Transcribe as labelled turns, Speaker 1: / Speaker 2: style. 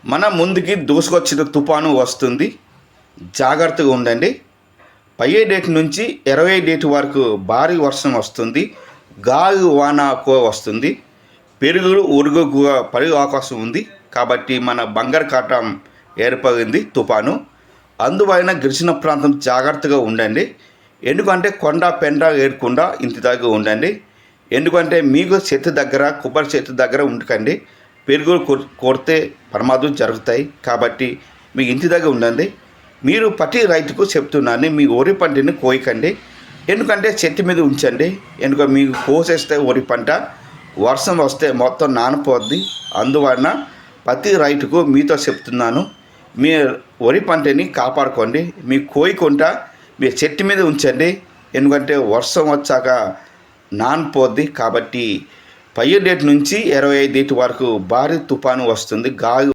Speaker 1: మన ముందుకి దూసుకొచ్చిన తుఫాను వస్తుంది. జాగ్రత్తగా ఉండండి. 15 డేట్ నుంచి 20 డేట్ వరకు భారీ వర్షం వస్తుంది. గాలి వాన వస్తుంది. పెరుగులు ఉరుగు పడే అవకాశం ఉంది. కాబట్టి మన బంగాళాఖాతం ఏర్పడింది తుఫాను. అందువలన గిరిజన ప్రాంతం జాగ్రత్తగా ఉండండి. ఎందుకంటే కొండ పెండ ఏరకుండా ఇంటి దగ్గర ఉండండి. ఎందుకంటే మీకు చెట్టు దగ్గర కొబ్బరి చెట్టు దగ్గర ఉండకండి. పెరుగులు కొడితే ప్రమాదం జరుగుతాయి. కాబట్టి మీ ఇంటి దగ్గర ఉండండి. మీరు ప్రతి రైతుకు చెప్తున్నాను, మీ వరి పంటని కోయకండి. ఎందుకంటే చెట్టు మీద ఉంచండి. ఎందుకంటే మీకు కోసేస్తే వరి పంట వర్షం వస్తే మొత్తం నానిపోద్ది. అందువలన ప్రతి రైతుకు మీతో చెప్తున్నాను, మీ వరి పంటని కాపాడుకోండి. మీకు కోయకుండా మీ చెట్టు మీద ఉంచండి. ఎందుకంటే వర్షం వచ్చాక నానిపోద్ది. కాబట్టి 15 డేట్ నుంచి 25 డేట్ వరకు భారీ తుఫాను వస్తుంది. గాలి